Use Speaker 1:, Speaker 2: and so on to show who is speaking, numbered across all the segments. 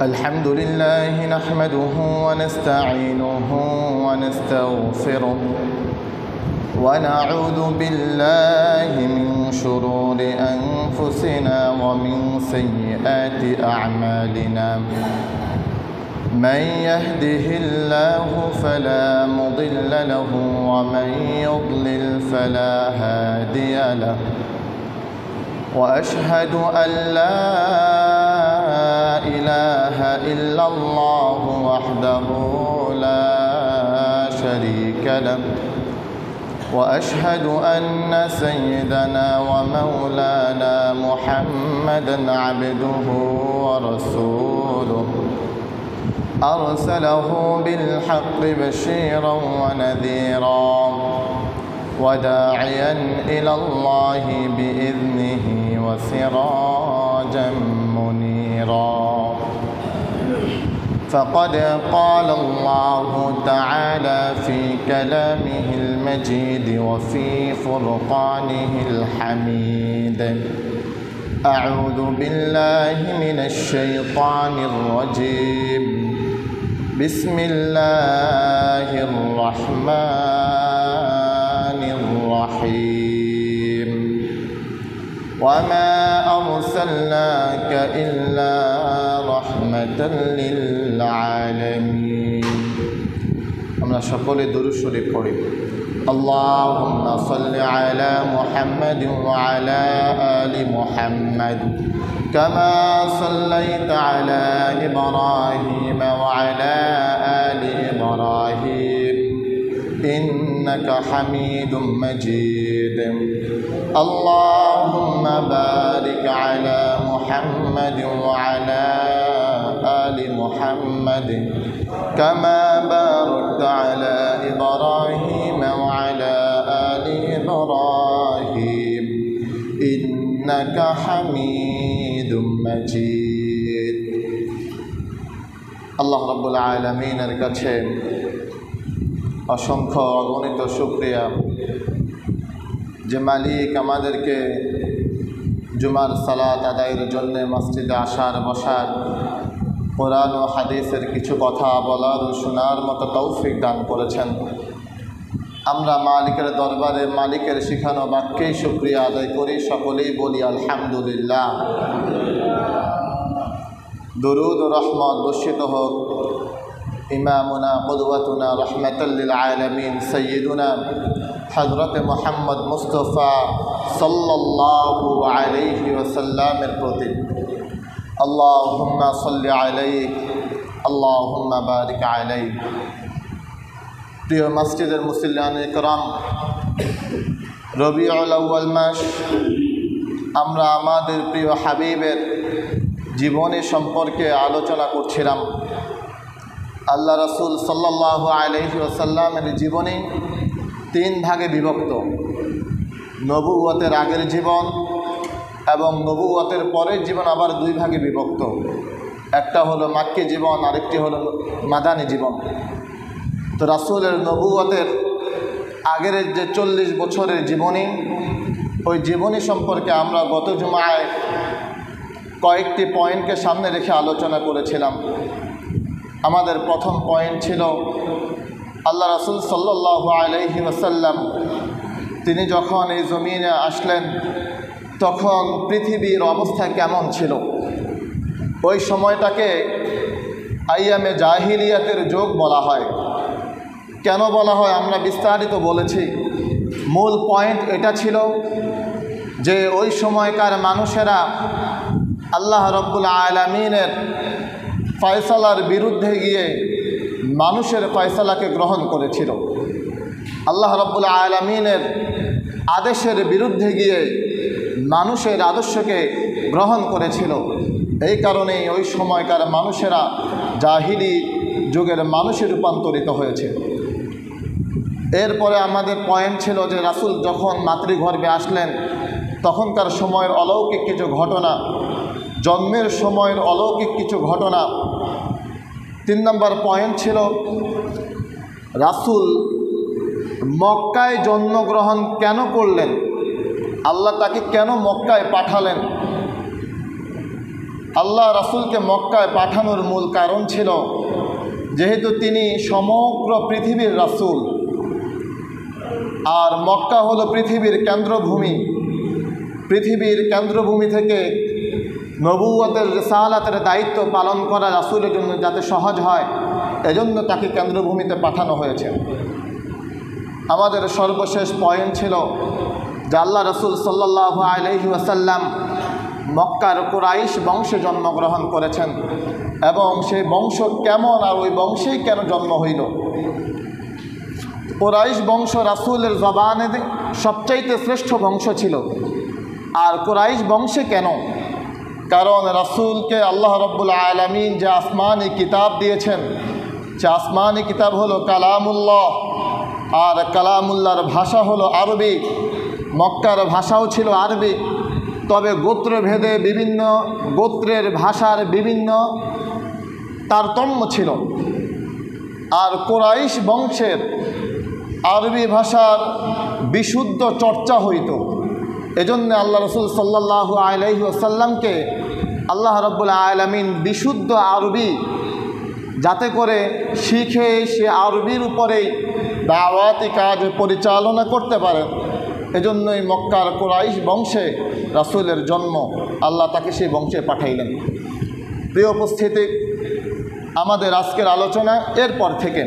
Speaker 1: الحمد لله نحمده ونستعينه ونستغفره ونعوذ بالله من شرور أنفسنا ومن سيئات أعمالنا من يهده الله فلا مضل له ومن يضلل فلا هادي له وأشهد أن لا إله إلا الله وحده لا شريك له وأشهد أن سيدنا ومولانا محمدًا عبده ورسوله أرسله بالحق بشيرا ونذيرا وداعيا إلى الله بإذنه وسراجا منيرا فقد قال الله تعالى في كلامه المجيد وفي فرقانه الحميد أعوذ بالله من الشيطان الرجيم بسم الله الرحمن الرحيم وما أرسلناك إلا رحمة للعالمين আমরা সকলে দরুদ শরীফ পড়ি اللهم صل على محمد وعلى آل محمد كما صليت على إبراهيم وعلى آل إبراهيم إنك حميد مجيد اللهم بارك على محمد وعلى آل محمد كما باركت على إبراهيم وعلى آل إبراهيم إنك حميد مجيد الله رب العالمين কাছে অসংখ্য অগণিত শুকরিয়া যে মালিক আমাদেরকে জুমার সালাত আদায়ের জন্য মসজিদে আসার বসার কোরআন ও হাদিসের কিছু কথা বলার ও শোনার মতো তৌফিক দান করেছেন। আমরা মালিকের দরবারে মালিকের শিখানো বাক্যেই শুকরিয়া আদায় করি, সকলেই বলি আলহামদুলিল্লাহ। দরুদ ও রহমত বর্ষিত হোক ইমামুনা কুদওয়াতুনা রাহমাতাল লিল আলামিন সাইয়্যিদুনা হযরত মুহাম্মদ মুস্তাফা সাল্লাল্লাহু আলাইহি ওয়াসাল্লামের প্রতি। আল্লাহুম্মা সাল্লি আলাইহি আল্লাহুম্মা বারিক আলাইহি। প্রিয় মসজিদের মুসল্লিয়ানে ইকরাম, রবিউল আউয়াল মাস, আমরা আমাদের প্রিয় হাবিবের জীবনী সম্পর্কে আলোচনা করছিলাম। আল্লাহ রাসূল সাল্লাল্লাহু আলাইহি ওয়াসাল্লামের জীবনী তিন ভাগে বিভক্ত: নবুয়তের আগের জীবন এবং নবুয়তের পরের জীবন আবার দুই ভাগে বিভক্ত। একটা হলো মাক্কি জীবন, আরেকটি হলো মাদানী জীবন। তো রাসূলের নবুয়তের আগের যে 40 বছরের জীবনী, ওই জীবনী সম্পর্কে আমরা গত জুমায় কয়েকটি পয়েন্টকে সামনে রেখে আলোচনা করেছিলাম। আমাদের প্রথম পয়েন্ট ছিল আল্লাহ রাসূল সাল্লাল্লাহু আলাইহি ওয়াসাল্লাম তিনি যখন এই জমিনে আসলেন তখন পৃথিবীর অবস্থা কেমন ছিল। ওই সময়টাকে আইয়ামে জাহিলিয়াতের যুগ বলা হয়। কেন বলা হয় আমরা বিস্তারিত বলেছি। মূল পয়েন্ট এটা ছিল যে ওই সময়কার মানুষেরা আল্লাহ রাব্বুল আলামিনের ফয়সালার বিরুদ্ধে গিয়ে মানুষের ফয়সালাকে গ্রহণ করেছিল। আল্লাহ রাব্বুল আলামিনের আদেশের বিরুদ্ধে গিয়ে মানুষের আদর্শকে গ্রহণ করেছিল। এই কারণেই ওই সময়কার মানুষেরা জাহিলি যুগের মানুষে রূপান্তরিত হয়েছে। এরপরে আমাদের পয়েন্ট ছিল যে রাসূল যখন মাতৃগর্ভে আসলেন তখনকার সময়ের অলৌকিক কিছু ঘটনা, জন্মের সময়ের অলৌকিক কিছু ঘটনা। 3 নম্বর পয়েন্ট ছিল রাসূল মক্কায় জন্মগ্রহণ কেন করলেন, আল্লাহ তাকে কেন মক্কায় পাঠালেন। আল্লাহ রাসূলকে মক্কায় পাঠানোর মূল কারণ ছিল, যেহেতু তিনি সমগ্র পৃথিবীর রাসূল, আর মক্কা হলো পৃথিবীর কেন্দ্রভূমি। পৃথিবীর কেন্দ্রভূমি থেকে নবুয়তের রিসালাতের দায়িত্ব পালন করা রাসূলের জন্য যাতে সহজ হয়, এজন্য তাকে কেন্দ্রভূমিতে পাঠানো হয়েছে। আমাদের সর্বশেষ পয়েন্ট ছিল যে আল্লাহ রাসূল সাল্লাল্লাহু আলাইহি ওয়াসাল্লাম মক্কার কুরাইশ বংশে জন্মগ্রহণ করেছেন, এবং সেই বংশ কেমন আর ওই বংশেই কেন জন্ম হইল। কুরাইশ বংশ রাসূলের জবানে সবচাইতে শ্রেষ্ঠ বংশ ছিল। আর কুরাইশ বংশে কেন? কারণ রাসূলকে আল্লাহ রাব্বুল আলামিন যে আসমানি কিতাব দিয়েছেন, সে আসমানি কিতাব হলো কালামুল্লাহ, আর কালামুল্লাহর ভাষা হলো আরবি। মক্কার ভাষাও ছিল আরবি, তবে গোত্রভেদে বিভিন্ন গোত্রের ভাষার বিভিন্ন তারতম্য ছিল। আর কুরাইশ বংশের আরবি ভাষার বিশুদ্ধ চর্চা হইত। এজন্য আল্লাহ রাসূল সাল্লাল্লাহু আলাইহি ওয়াসাল্লামকে আল্লাহ রাব্বুল আলামিন বিশুদ্ধ আরবি যাতে করে শিখে সে আরবির উপরেই দাওয়াতি কাজ পরিচালনা করতে পারেন, এজন্যই মক্কার কুরাইশ বংশে রাসূলের জন্ম। আল্লাহ তাকে সেই বংশে পাঠাইলেন। প্রিয় উপস্থিতি, আমাদের আজকের আলোচনা এরপর থেকে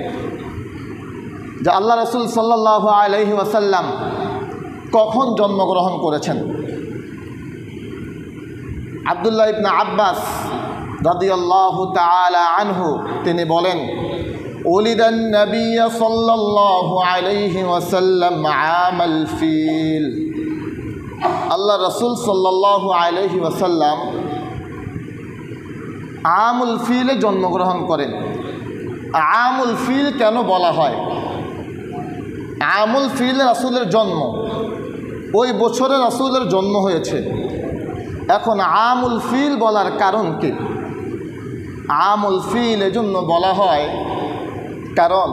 Speaker 1: যে আল্লাহ রাসূল সাল্লাল্লাহু আলাইহি ওয়াসাল্লাম কখন জন্মগ্রহণ করেছেন। আব্দুল্লাহ ইবনে আব্বাস রাদিয়াল্লাহু তাআলা আনহু তিনি বলেন, উলিদান নবী সাল্লাল্লাহু আলাইহি ওয়াসাল্লাম আমাল ফিল। আল্লাহ রাসূল সাল্লাল্লাহু আলাইহি ওয়াসাল্লাম আমুল ফিলে জন্মগ্রহণ করেন। আমুল ফিল কেন বলা হয়? আমুল ফিল রাসূলের জন্ম, ওই বছরে রাসূলের জন্ম হয়েছে। এখন আমুল ফিল বলার কারণ কি? আমুল ফিল এজন্য বলা হয় কারণ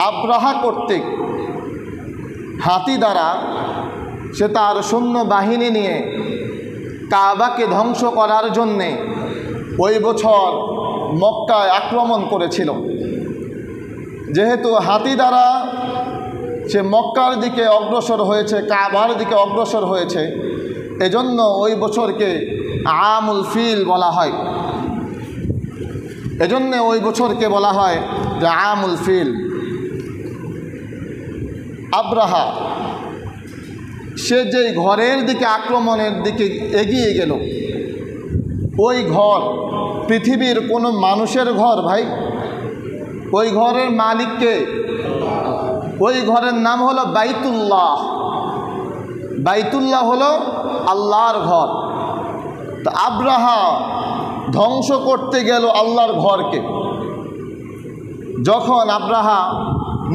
Speaker 1: আব্রাহা কর্তৃক হাতি দ্বারা সে তার সৈন্য বাহিনী নিয়ে কাবাকে ধ্বংস করার জন্যে ওই বছর মক্কায় আক্রমণ করেছিল। যেহেতু হাতি দ্বারা সে মক্কার দিকে অগ্রসর হয়েছে, কাবার দিকে অগ্রসর হয়েছে, এজন্য ওই বছরকে আমুল ফিল বলা হয়। এজন্য ওই বছরকে বলা হয় যে আমুল ফিল। আব্রাহা সে যেই ঘরের দিকে আক্রমণের দিকে এগিয়ে গেল, ওই ঘর পৃথিবীর কোনো মানুষের ঘর ভাই? ওই ঘরের মালিককে? ওই ঘরের নাম হলো বাইতুল্লাহ। বাইতুল্লাহ হলো আল্লাহর ঘর। তো আব্রাহা ধ্বংস করতে গেল আল্লাহর ঘরকে। যখন আব্রাহা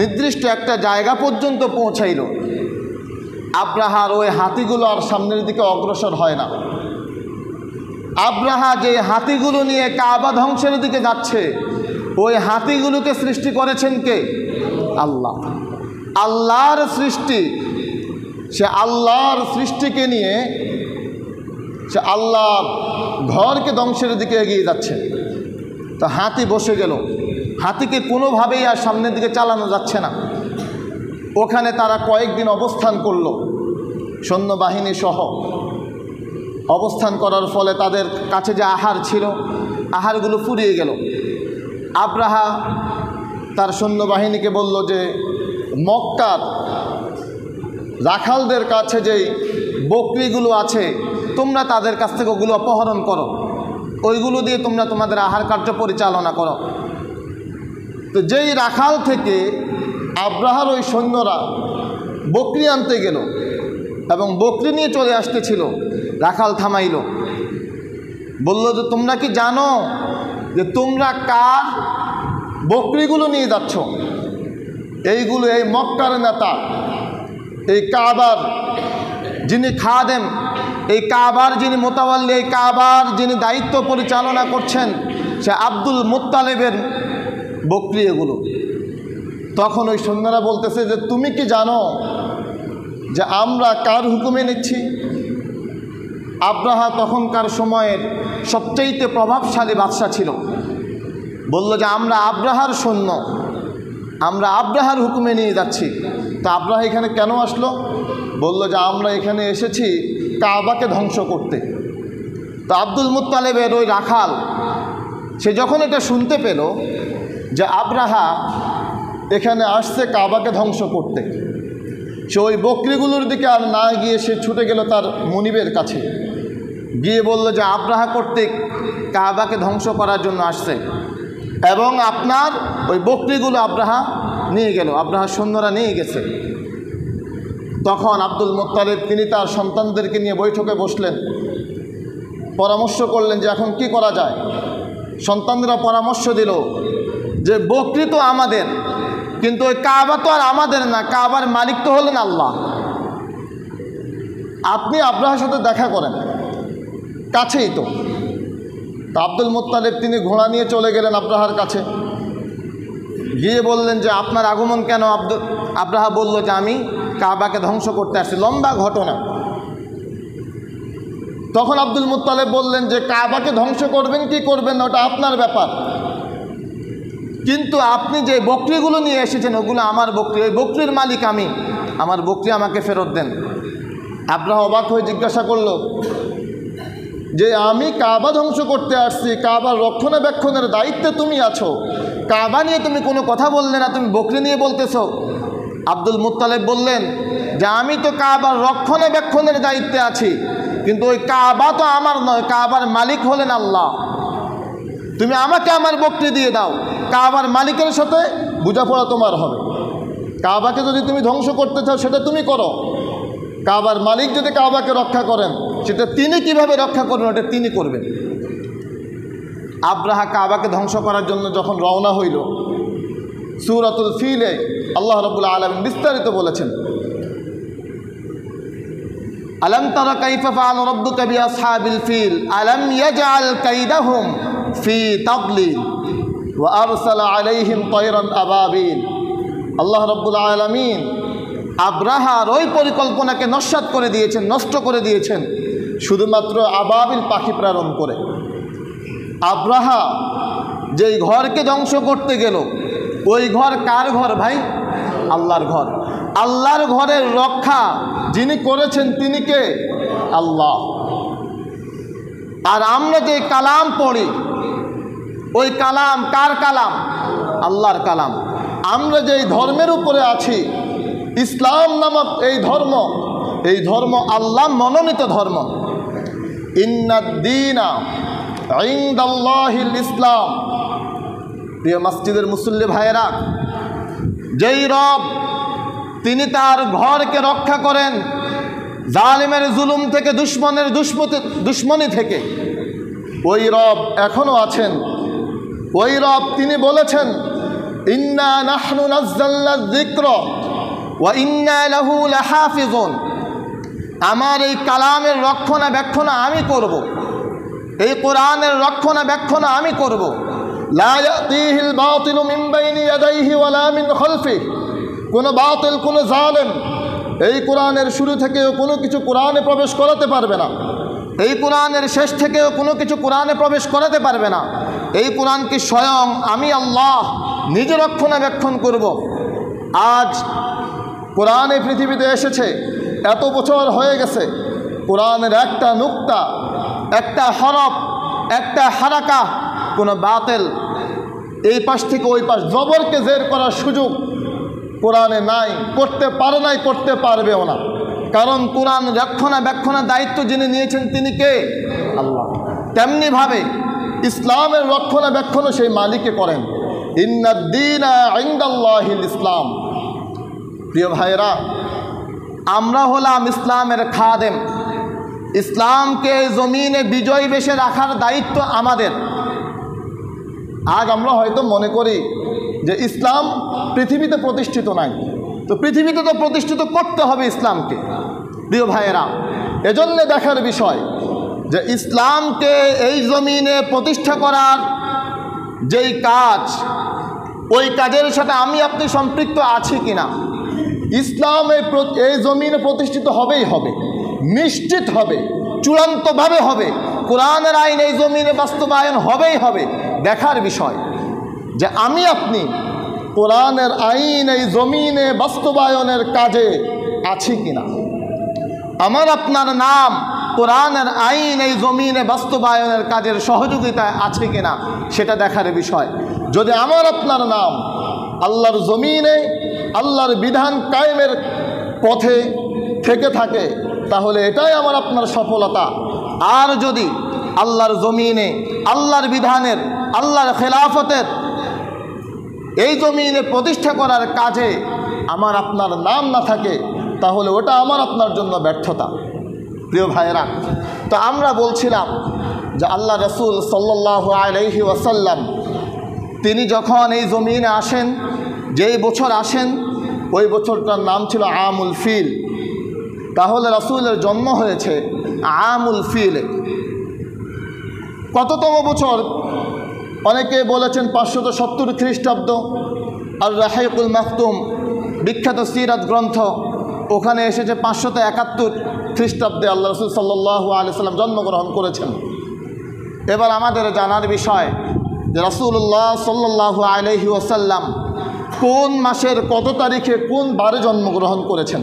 Speaker 1: নির্দিষ্ট একটা জায়গা পর্যন্ত পৌঁছাইল, আব্রাহার ওই হাতিগুলো আর সামনের দিকে অগ্রসর হয় না। আব্রাহা যে হাতিগুলো নিয়ে কাবা ধ্বংসের দিকে যাচ্ছে, ওই হাতিগুলোকে সৃষ্টি করেছেন কে? আল্লাহ। আল্লাহর সৃষ্টি, সে আল্লাহর সৃষ্টিকে নিয়ে সে আল্লাহর ঘরকে ধ্বংসের দিকে এগিয়ে যাচ্ছে। তো হাতি বসে গেল, হাতিকে কোনোভাবেই আর সামনের দিকে চালানো যাচ্ছে না। ওখানে তারা কয়েকদিন অবস্থান করল সৈন্যবাহিনী সহ। অবস্থান করার ফলে তাদের কাছে যে আহার ছিল, আহারগুলো ফুরিয়ে গেল। আব্রাহা তার সৈন্যবাহিনীকে বলল যে মক্কার রাখালদের কাছে যেই বকরিগুলো আছে, তোমরা তাদের কাছ থেকে ওগুলো অপহরণ করো, ওইগুলো দিয়ে তোমরা তোমাদের আহার কার্য পরিচালনা করো। তো যেই রাখাল থেকে আব্রাহার ওই সৈন্যরা বকরি আনতে গেল এবং বকরি নিয়ে চলে আসতেছিল, রাখাল থামাইল, বলল যে তোমরা কি জানো যে তোমরা কার বকরিগুলো নিয়ে যাচ্ছ? এইগুলো এই মক্কার নেতা, এই কাবার যিনি খাদেম, এই কাবার যিনি মোতাওয়াল্লি, এই কাবার যিনি দায়িত্ব পরিচালনা করছেন, সে আব্দুল মুত্তালিবের বকরি এগুলো। তখন ওই সৈন্যরা বলতেছে যে তুমি কি জানো যে আমরা কার হুকুমে নিচ্ছি? আব্রাহা তখনকার সময়ের সবচেয়ে প্রভাবশালী বাদশা ছিল। বলল যে আমরা আব্রাহার সৈন্য, আমরা আব্রাহার হুকুমে নিয়ে যাচ্ছি। তা আব্রাহা এখানে কেন আসলো? বলল যে আমরা এখানে এসেছি কাবাকে ধ্বংস করতে। তো আব্দুল মুত্তালেবের ওই রাখাল সে যখন এটা শুনতে পেল যে আব্রাহা এখানে আসছে কাবাকে ধ্বংস করতে, সে ওই বকরিগুলোর দিকে আর না গিয়ে সে ছুটে গেল তার মনিবের কাছে, গিয়ে বলল যে আব্রাহা কর্তৃক কাবাকে ধ্বংস করার জন্য আসছে এবং আপনার ওই বকরিগুলো আব্রাহা নিয়ে গেল, আব্রাহার সৈন্যরা নিয়ে গেছে। তখন আব্দুল মুত্তালিব তিনি তার সন্তানদেরকে নিয়ে বৈঠকে বসলেন, পরামর্শ করলেন যে এখন কি করা যায়। সন্তানরা পরামর্শ দিল যে বকরি তো আমাদের, কিন্তু ওই কাবা তো আর আমাদের না, কাবার মালিক তো হলেন আল্লাহ। আপনি আব্রাহার সাথে দেখা করেন, কাছেই তো। আব্দুল মুত্তালিব তিনি ঘোড়া নিয়ে চলে গেলেন আব্রাহার কাছে, গিয়ে বললেন যে আপনার আগমন কেন? আব্রাহা বলল যে আমি কাবাকে ধ্বংস করতে আসছি। লম্বা ঘটনা। তখন আব্দুল মুত্তালিব বললেন যে কাবাকে ধ্বংস করবেন কি করবেন না ওটা আপনার ব্যাপার, কিন্তু আপনি যে বকরিগুলো নিয়ে এসেছেন ওগুলো আমার বকরি, ওই বকরির মালিক আমি, আমার বকরি আমাকে ফেরত দেন। আব্রাহা অবাক হয়ে জিজ্ঞাসা করল যে আমি কাবা ধ্বংস করতে আসছি, কাবার রক্ষণাবেক্ষণের দায়িত্বে তুমি আছো, কাবা নিয়ে তুমি কোনো কথা বললে না, তুমি বকরি নিয়ে বলতেছো। আব্দুল মুত্তালিব বললেন যে আমি তো কাবার রক্ষণাবেক্ষণের দায়িত্বে আছি, কিন্তু ওই কাবা তো আমার নয়, কাবার মালিক হলেন আল্লাহ। তুমি আমাকে আমার বকরি দিয়ে দাও, কাবার মালিকের সাথে বোঝাপড়া তোমার হবে। কাবাকে যদি তুমি ধ্বংস করতে চাও সেটা তুমি করো, কাবার মালিক যদি কাবাকে রক্ষা করেন সেটা তিনি কিভাবে রক্ষা করবেন ওটা তিনি করবেন। আব্রাহা কাবাকে ধ্বংস করার জন্য যখন রওনা হইল, সূরাতুল ফিলে আল্লাহ রাব্বুল আলামিন বিস্তারিত বলেছেন, আলাম তারা কাইফা ফাআলা রাব্বুকা বিআসহাবিল ফিল আলাম ইয়াজআল কাইদাহুম ফি তাদলিল ওয়া আরসালা আলাইহিম তায়রান আবাবিল। আল্লাহ রাব্বুল আলামিন আব্রাহার ওই পরিকল্পনাকে নস্যাৎ করে দিয়েছেন, নষ্ট করে দিয়েছেন শুধুমাত্র আবাবিল পাখি প্রেরণ করে। আব্রাহা যেই ঘরকে ধ্বংস করতে গেল ওই ঘর কার ঘর ভাই? আল্লাহর ঘর। আল্লাহর ঘরের রক্ষা যিনি করেছেন তিনি কে? আল্লাহ। আর আমরা যে কালাম পড়ি ওই কালাম কার কালাম? আল্লাহর কালাম। আমরা যেই ধর্মের উপরে আছি ইসলাম নামক এই ধর্ম আল্লাহ মনোনীত ধর্ম। ইন্নাদ-দীনা ইনদাল্লাহিল ইসলাম। প্রিয় মসজিদের মুসল্লি ভাইয়েরা, যেই রব তিনি তার ঘরকে রক্ষা করেন জালিমের জুলুম থেকে, দুশ্মনের দুশ্মনী থেকে, ওই রব এখনও আছেন। ওই রব তিনি বলেছেন ইন্না নাহনু নাযালনা যিকরা ওয়া ইন্না লাহু লাহাফিজুন। আমার এই কালামের রক্ষণাবেক্ষণ আমি করব, এই কোরআনের রক্ষণাবেক্ষণ আমি করব। লা ইয়াতিহিল বাতিলু মিন বাইনি ইয়াদাইহি ওয়ালা মিন খালফিহি। কোনো বাতিল, কোনো জালেম এই কোরআনের শুরু থেকেও কোনো কিছু কোরআনে প্রবেশ করাতে পারবে না, এই কোরআনের শেষ থেকেও কোনো কিছু কোরআনে প্রবেশ করাতে পারবে না। এই কোরআনকে স্বয়ং আমি আল্লাহ নিজে রক্ষণাবেক্ষণ করব। আজ কোরআন এই পৃথিবীতে এসেছে, এত বছর হয়ে গেছে, কোরআনের একটা নুক্তা, একটা হরফ, একটা হারাকা কোনো বাতিল এই পাশ থেকে ওই পাশ জবরকে জের করার সুযোগ কোরআনে নাই, করতে পারে নাই, করতে পারবেও না। কারণ কোরআন রক্ষণাবেক্ষণের দায়িত্ব যিনি নিয়েছেন তিনি কে? আল্লাহ। তেমনিভাবে ইসলামের রক্ষণাবেক্ষণও সেই মালিকে করেন। ইন্নাদ-দীনা ইনদাল্লাহিল ইসলাম। প্রিয় ভাইয়েরা, আমরা হলাম ইসলামের খাদেম। ইসলামকে জমিনে বিজয় বেশে রাখার দায়িত্ব আমাদের। আজ আমরা হয়তো মনে করি যে ইসলাম পৃথিবীতে প্রতিষ্ঠিত নাই, তো পৃথিবীতে তো প্রতিষ্ঠিত করতে হবে ইসলামকে। প্রিয় ভাইয়েরা, এজন্য দেখার বিষয় যে ইসলামকে এই জমিনে প্রতিষ্ঠা করার যেই কাজ, ওই কাজের সাথে আমি আপনি সম্পৃক্ত আছি কিনা। ইসলাম এই জমিনে প্রতিষ্ঠিত হবেই হবে, নিশ্চিত হবে, চূড়ান্তভাবে হবে, কোরআনের আইন এই জমিনে বাস্তবায়ন হবেই হবে। দেখার বিষয় যে আমি আপনি কোরআনের আইন এই জমিনে বাস্তবায়নের কাজে আছি কিনা, আমার আপনার নাম কোরআনের আইন এই জমিনে বাস্তবায়নের কাজের সহযোগিতায় আছে কিনা সেটা দেখার বিষয়। যদি আমার আপনার নাম আল্লাহর জমিনে আল্লাহর বিধান কায়েমের পথে থেকে থাকে তাহলে এটাই আমার আপনার সফলতা। আর যদি আল্লাহর জমিনে আল্লাহর বিধানের আল্লাহর খেলাফতের এই জমিনে প্রতিষ্ঠা করার কাজে আমার আপনার নাম না থাকে তাহলে ওটা আমার আপনার জন্য ব্যর্থতা। প্রিয় ভাইয়েরা, তো আমরা বলছিলাম যে আল্লাহ রসুল সাল্লাল্লাহু আলাইহি ওয়াসাল্লাম তিনি যখন এই জমিনে আসেন, যেই বছর আসেন ওই বছরটার নাম ছিল আমুল ফিল। তাহলে রসুলের জন্ম হয়েছে আমুল ফিলে। কততম বছর? অনেকে বলেছেন 570 খ্রিস্টাব্দ। আর রাহিকুল মাকতুম বিখ্যাত সিরাত গ্রন্থ, ওখানে এসেছে 571 খ্রিস্টাব্দে আল্লাহ রসুল সাল্লাল্লাহু আলাইহি সাল্লাম জন্মগ্রহণ করেছেন। এবার আমাদের জানার বিষয় যে রাসূলুল্লাহ সাল্লাল্লাহু আলাইহি ওয়াসাল্লাম কোন মাসের কত তারিখে কোন বারে জন্মগ্রহণ করেছেন।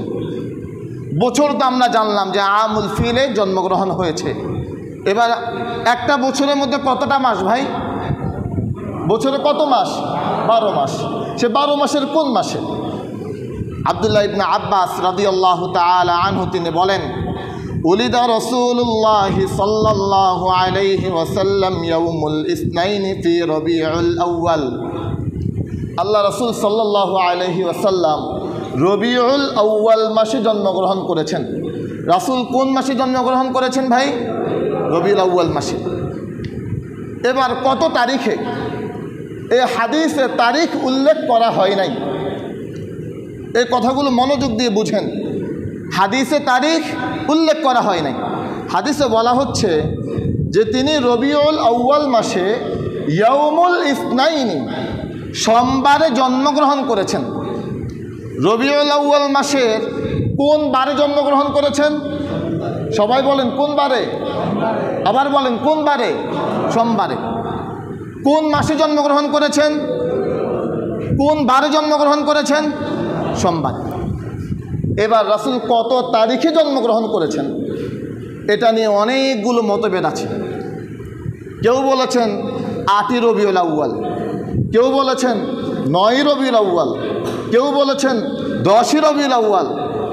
Speaker 1: বছর তো আমরা জানলাম যে আমুল ফিলে জন্মগ্রহণ হয়েছে। এবার একটা বছরের মধ্যে কতটা মাস ভাই? বছরে কত মাস? 12 মাস। সে 12 মাসের কোন মাসে? আব্দুল্লাহ ইবনে আব্বাস রাদিয়াল্লাহু তাআলা আনহু তিনি বলেন, উলিদা রাসূলুল্লাহি সাল্লাল্লাহু আলাইহি ওয়াসাল্লাম ইয়াউমুল ইসনাইনি ফি রবিউল আউয়াল। আল্লাহ রাসূল সাল্লাল্লাহু আলাইহি ওয়াসাল্লাম রবিউল আউয়াল মাসে জন্মগ্রহণ করেছেন। রাসূল কোন মাসে জন্মগ্রহণ করেছেন ভাই? রবিউল আউয়াল মাসে। এবার কত তারিখে? এই হাদিসে তারিখ উল্লেখ করা হয় নাই। এই কথাগুলো মনোযোগ দিয়ে বুঝেন। হাদিসে তারিখ উল্লেখ করা হয় নাই। হাদিসে বলা হচ্ছে যে তিনি রবিউল আউয়াল মাসে ইয়াউমুল ইসনাইনি সোমবারে জন্মগ্রহণ করেছেন। রবিউল আউয়াল মাসের কোন বারে জন্মগ্রহণ করেছেন? সবাই বলেন কোন বারে? আবার বলেন কোন বারে? সোমবারে। কোন মাসে জন্মগ্রহণ করেছেন? কোন বারে জন্মগ্রহণ করেছেন? সোমবার। এবার রাসূল কত তারিখে জন্মগ্রহণ করেছেন এটা নিয়ে অনেকগুলো মতভেদ আছে। কেউ বলেছেন 8ই রবিউল আউয়াল, কেউ বলেছেন 9ই রবিউল আউয়াল, কেউ বলেছেন 10ই রবিউল আউয়াল,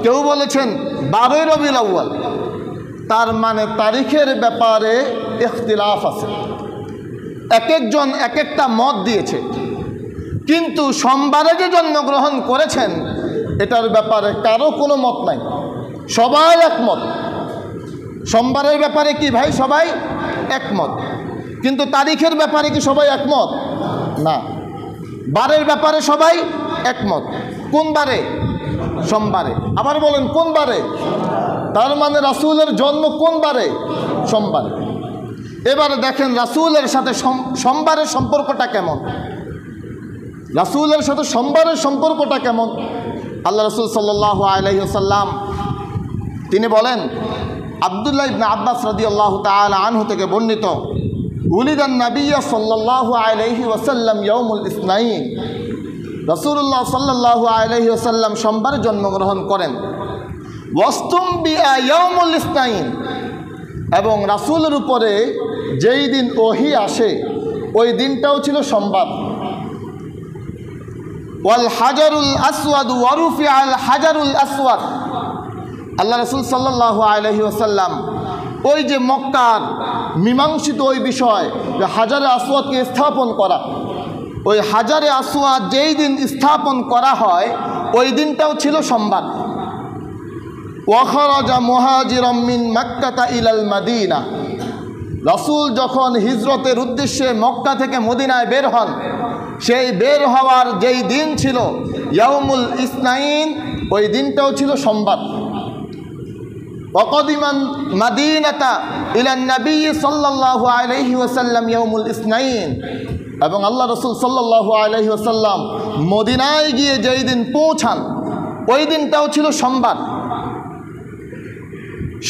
Speaker 1: কেউ বলেছেন 12ই রবিউল আউয়াল। তার মানে তারিখের ব্যাপারে ইখতিলাফ আছে, এক একজন এক একটা মত দিয়েছে। কিন্তু সোমবারে যে জন্মগ্রহণ করেছেন এটার ব্যাপারে কারো কোনো মত নাই, সবাই একমত। সোমবারের ব্যাপারে কি ভাই? সবাই একমত। কিন্তু তারিখের ব্যাপারে কি সবাই একমত? না। বারের ব্যাপারে সবাই একমত। কোন বারে? সোমবারে। আবার বলেন কোন বারে? তার মানে রাসূলের জন্ম কোন বারে? সোমবারে। এবারে দেখেন রাসূলের সাথে সোমবারের সম্পর্কটা কেমন। রাসূলের সাথে সোমবারের সম্পর্কটা কেমন? আল্লাহ রাসূল সাল্লাল্লাহু আলাইহি ওয়াসাল্লাম তিনি বলেন, আব্দুল্লাহ ইবনে আব্বাস রাদিয়াল্লাহু তাআলা আনহু থেকে বর্ণিত, উলিদান নাবিয়্যা সাল্লাল্লাহু আলাইহি ওয়াসাল্লাম ইয়াউমুল ইসনাইন। রাসূলুল্লাহ সাল্লাল্লাহু আলাইহি ওয়াসাল্লাম সোমবারে জন্মগ্রহণ করেন। ওয়াস্তুম বিআ ইয়াউমুল ইসনাইন, এবং রাসূলের উপরে যেই দিন ওহী আসে ওই দিনটাও ছিল সোমবার। ওয়াল হাজারুল আসওয়াদ ওয়ারুফিআল হাজারুল আসওয়াদ। আল্লাহ রাসূল সাল্লাল্লাহু আলাইহি ওয়াসাল্লাম ওই যে মক্কার মীমাংসিত ওই বিষয় যে হাজারে আসওয়াদকে স্থাপন করা, ওই হাজারে আসওয়াদ যেই দিন স্থাপন করা হয় ওই দিনটাও ছিল সোমবার। ওয়াখরাজা মুহাজিরাম মিন মাক্কাতা ইলাল মাদিনা। রাসূল যখন হিজরতের উদ্দেশ্যে মক্কা থেকে মদিনায় বের হন, সেই বের হওয়ার যেই দিন ছিল ইয়াউমুল ইসনাইন, ওই দিনটাও ছিল সোমবার। ওয়াকাদিমান মাদিনাতা ইলান নবী সাল্লাল্লাহু আলাইহি ওয়াসাল্লাম ইয়াউমুল ইসনাইন, এবং আল্লাহ রাসূল সাল্লাল্লাহু আলাইহি ওয়াসাল্লাম মদিনায় গিয়ে যেই দিন পৌঁছান ওই দিনটাও ছিল সোমবার।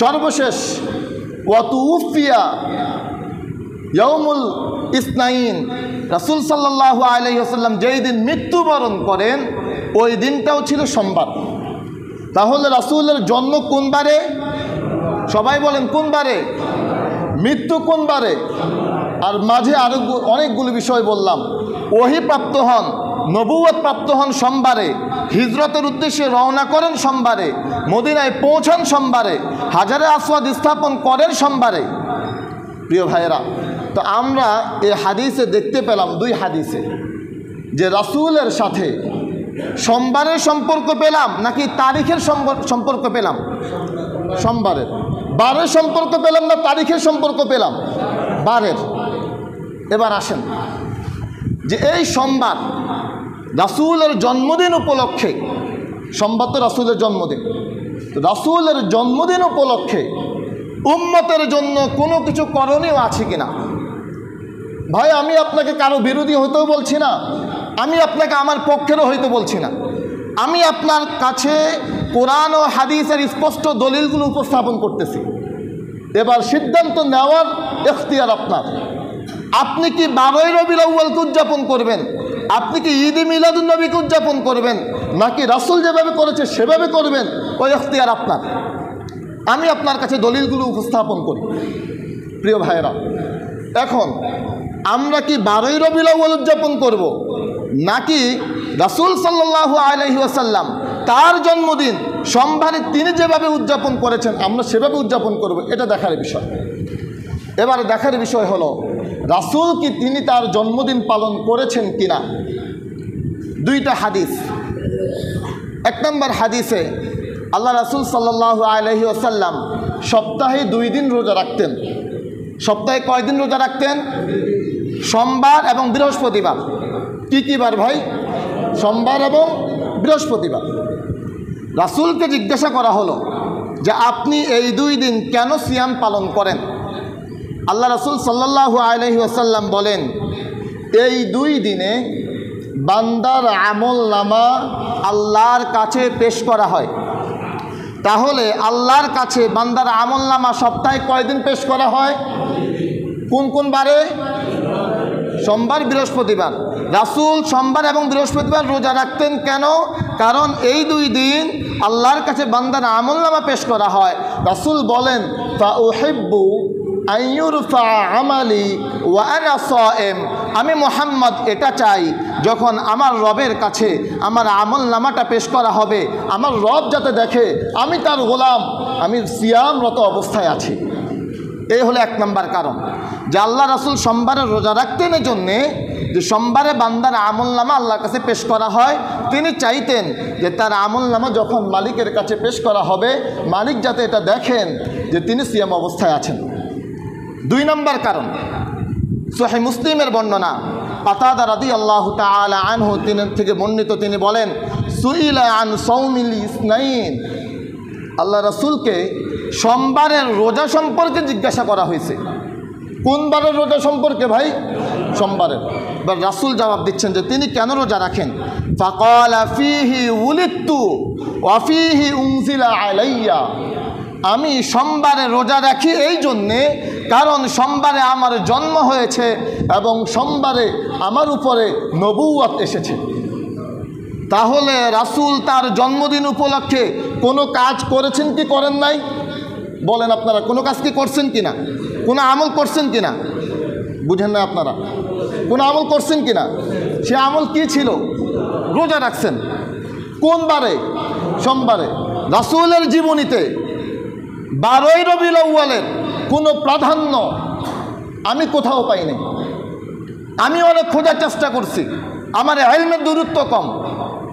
Speaker 1: সর্বশেষ ওয়া তুউফিয়া ইয়াউমুল ইসনাইন, রাসূল সাল্লাল্লাহু আলাইহি ওয়াসাল্লাম যেই দিন মৃত্যুবরণ করেন ওই দিনটাও ছিল সোমবার। তাহলে রাসূলের জন্ম কোন বারে? সবাই বলেন কোন বারে? মৃত্যু কোন বারে? আর মাঝে আরো অনেকগুলো বিষয় বললাম। ওহী প্রাপ্ত হন, নবুয়ত প্রাপ্ত হন সোমবারে, হিজরতের উদ্দেশ্যে রওনা করেন সোমবারে, মদিনায় পৌঁছান সোমবারে, হাজারে আসওয়াদ স্থাপন করেন সোমবারে। প্রিয় ভাইয়েরা, তো আমরা এই হাদিসে দেখতে পেলাম, দুই হাদিসে, যে রাসূলের সাথে সোমবারের সম্পর্ক পেলাম নাকি তারিখের সম্পর্ক পেলাম? সোমবারের। বারের সম্পর্ক পেলাম না তারিখের সম্পর্ক পেলাম? বারের। এবার আসেন যে এই সোমবার রাসূলের জন্মদিন উপলক্ষে, সোমবার তো রাসূলের জন্মদিন, রাসূলের জন্মদিন উপলক্ষে উম্মতের জন্য কোনো কিছু করণীয় আছে কিনা? ভাই, আমি আপনাকে কারো বিরোধী হইতেও বলছি না, আমি আপনাকে আমার পক্ষেরও হইতে বলছি না, আমি আপনার কাছে কোরআন ও হাদিসের স্পষ্ট দলিলগুলো উপস্থাপন করতেছি। এবার সিদ্ধান্ত নেওয়ার ইখতিয়ার আপনার। আপনি কি 12ই রবিউল আউয়ালকে উদযাপন করবেন? আপনি কি ঈদে মিলাদুন নবীকে উদযাপন করবেন? নাকি রাসূল যেভাবে করেছে সেভাবে করবেন? ওই ইখতিয়ার আপনার। আমি আপনার কাছে দলিলগুলো উপস্থাপন করি। প্রিয় ভাইয়েরা, এখন আমরা কি 12ই রবিউল আউয়াল উদযাপন করব, নাকি রাসূল সাল্লাল্লাহু আলাইহি ওয়াসাল্লাম তার জন্মদিন সোমবারে তিনি যেভাবে উদযাপন করেছেন আমরা সেভাবে উদযাপন করব? এটা দেখার বিষয়। এবার দেখার বিষয় হলো রাসূল কি তিনি তার জন্মদিন পালন করেছেন কিনা। দুইটা হাদিস। এক নম্বর হাদিসে আল্লাহ রাসূল সাল্লাল্লাহু আলাইহি ওয়াসাল্লাম সপ্তাহে 2 দিন রোজা রাখতেন। সপ্তাহে কয় দিন রোজা রাখতেন? সোমবার এবং বৃহস্পতিবার। কি কি বার ভাই? সোমবার এবং বৃহস্পতিবার। রাসূলকে জিজ্ঞাসা করা হলো যে আপনি এই 2 দিন কেন সিয়াম পালন করেন? আল্লাহ রাসূল সাল্লাল্লাহু আলাইহি ওয়াসাল্লাম বলেন, এই 2 দিনে বান্দার আমলনামা আল্লাহর কাছে পেশ করা হয়। তাহলে আল্লাহর কাছে বান্দার আমলনামা সপ্তাহে কয়দিন পেশ করা হয়? কোন কোন বারে? সোমবার, বৃহস্পতিবার। রাসূল সোমবার এবং বৃহস্পতিবার রোজা রাখতেন কেন? কারণ এই 2 দিন আল্লাহর কাছে বান্দার আমলনামা পেশ করা হয়। রাসূল বলেন, ফাউহিব্বু আইয়ুরফা আমালি ওয়া আনা সায়েম, আমি মুহাম্মদ এটা চাই যখন আমার রবের কাছে আমার আমলনামাটা পেশ করা হবে, আমার রব যাতে দেখে আমি তার গোলাম, আমি সিয়ামরত অবস্থায় আছি। এই হলো 1 নম্বর কারণ যে আল্লাহ রাসূল সোমবারে রোজা রাখতেন এই জন্যে যে সোমবারে বান্দার আমলনামা আল্লাহর কাছে পেশ করা হয়। তিনি চাইতেন যে তার আমলনামা যখন মালিকের কাছে পেশ করা হবে মালিক যাতে এটা দেখেন যে তিনি সিয়াম অবস্থায় আছেন। 2 নম্বর কারণ, সহিহ মুসলিমের বর্ণনা, কাতাদা রাদিয়াল্লাহু তাআলা আনহু থেকে বর্ণিত, তিনি বলেন, সুইলা আন সাওমিল ইসনাইন, আল্লাহ রাসূলকে সোমবারের রোজা সম্পর্কে জিজ্ঞাসা করা হয়েছে। কোন বারের রোজা সম্পর্কে ভাই? সোমবারের। এবার রাসূল জবাব দিচ্ছেন যে তিনি কেন রোজা রাখেন। ফাকালা ফীহি উলিদতু ওয়া ফীহি উনজিলা আলাইয়া, আমি সোমবারে রোজা রাখি এই জন্যে কারণ সোমবারে আমার জন্ম হয়েছে এবং সোমবারে আমার উপরে নবুয়ত এসেছে। তাহলে রাসূল তার জন্মদিন উপলক্ষে কোনো কাজ করেছেন কি করেন নাই? বলেন আপনারা, কোনো কাজ কি করছেন কিনা? কোনো আমল করছেন কিনা? বুঝেন না আপনারা? কোনো আমল করছেন কিনা? সে আমল কি ছিল? রোজা রাখছেন। কোন বারে? সোমবারে। রাসূলের জীবনীতে 12ই রবিউল আউয়ালের কোনো প্রাধান্য আমি কোথাও পাইনি। আমি অনেক খোঁজার চেষ্টা করছি, আমার ইলমের দূরত্ব কম,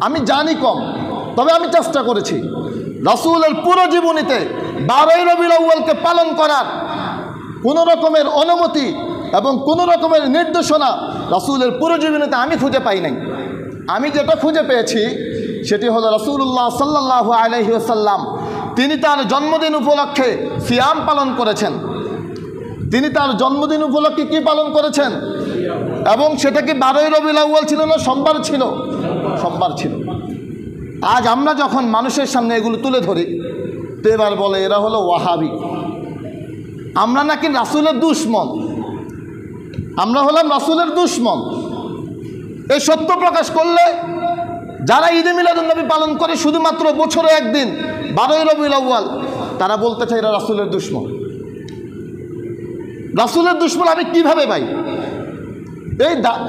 Speaker 1: আমি জানি কম, তবে আমি চেষ্টা করেছি। রাসূলের পুরো জীবনীতে 12ই রবিউল আউয়ালকে পালন করার কোনো রকমের অনুমতি এবং কোনো রকমের নির্দেশনা রাসূলের পুরো জীবনীতে আমি খুঁজে পাই নাই। আমি যেটা খুঁজে পেয়েছি সেটি হলো রাসূলুল্লাহ সাল্লাল্লাহু আলাইহি ওয়াসাল্লাম তিনি তার জন্মদিন উপলক্ষে সিয়াম পালন করেছেন। তিনি তার জন্মদিন উপলক্ষে কি পালন করেছেন? এবং সেটা কি 12ই রবিউল আউয়াল ছিল না সোমবার ছিল? সোমবার ছিল। আজ আমরা যখন মানুষের সামনে এগুলো তুলে ধরি তো এবার বলে এরা হলো ওয়াহাবি, আমরা নাকি রাসূলের দুশমন, আমরা হলাম রাসূলের দুশমন। এই সত্য প্রকাশ করলে যারা ঈদে মিলাদুন্নবী পালন করে শুধুমাত্র বছরে একদিন 12ই রবিউল আউয়াল, তারা বলতে চায় এরা রাসূলের দুশমন। রাসূলের দুশমন আমি কিভাবে ভাই?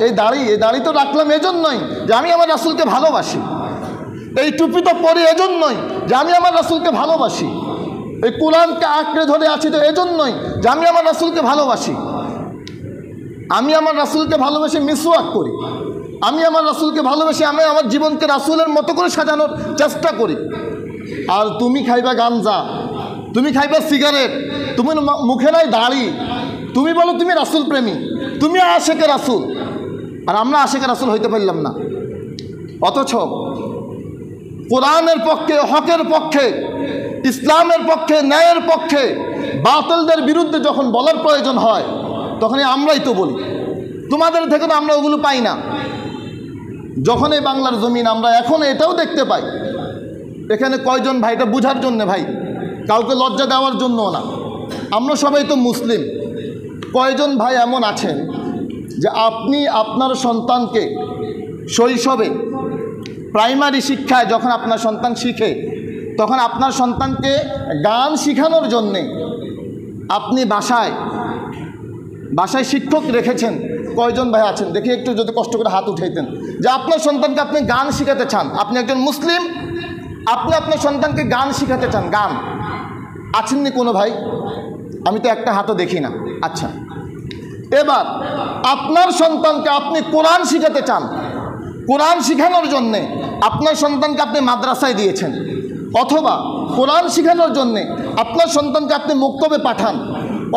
Speaker 1: এই দাড়ি তো রাখলাম এজন্যই যে আমি আমার রাসূলকে ভালোবাসি। এই টুপি তো পরি এজন্যই যে আমি আমার রাসূলকে ভালোবাসি। এই কোরআনকে আঁকড়ে ধরে আছি তো এজন্যই যে আমি আমার রাসূলকে ভালোবাসি। আমি আমার রাসূলকে ভালোবেসে মিসওয়াক করি, আমি আমার রাসূলকে ভালোবেসে আমি আমার জীবনকে রাসূলের মতো করে সাজানোর চেষ্টা করি। আর তুমি খাইবা গাঞ্জা, তুমি খাইবা সিগারেট, তুমি মুখে নাই দাড়ি, তুমি বলো তুমি রাসূল প্রেমী, তুমি আশেকে রাসূল, আর আমরা আশেকে রাসূল হইতে পারলাম না। অথচ কোরআনের পক্ষে, হকের পক্ষে, ইসলামের পক্ষে, ন্যায়ের পক্ষে বাতিলদের বিরুদ্ধে যখন বলার প্রয়োজন হয় তখনই আমরাই তো বলি। তোমাদের থেকে তো আমরা ওগুলো পাই না। যখন এই বাংলার জমিন আমরা এখন এটাও দেখতে পাই, এখানে কয়জন ভাই, এটা বুঝার জন্যে ভাই, কাউকে লজ্জা দেওয়ার জন্যও না, আমরা সবাই তো মুসলিম। কয়জন ভাই এমন আছেন যে আপনি আপনার সন্তানকে শৈশবে প্রাইমারি শিক্ষায় যখন আপনার সন্তান শিখে তখন আপনার সন্তানকে গান শেখানোর জন্যে আপনি বাসায় শিক্ষক রেখেছেন? কয়জন ভাই আছেন দেখি একটু যদি কষ্ট করে হাত উঠাইতেন যে আপনার সন্তানকে আপনি গান শেখাতে চান, আপনি একজন মুসলিম, আপনি আপনার সন্তানকে গান শেখাতে চান। গান আছেননি কোনো ভাই? আমি তো একটা হাতও দেখি না। আচ্ছা, এবার আপনার সন্তানকে আপনি কোরআন শেখাতে চান, কোরআন শেখানোর জন্যে আপনার সন্তানকে আপনি মাদ্রাসায় দিয়েছেন, অথবা কোরআন শেখানোর জন্যে আপনার সন্তানকে আপনি মুক্তবে পাঠান,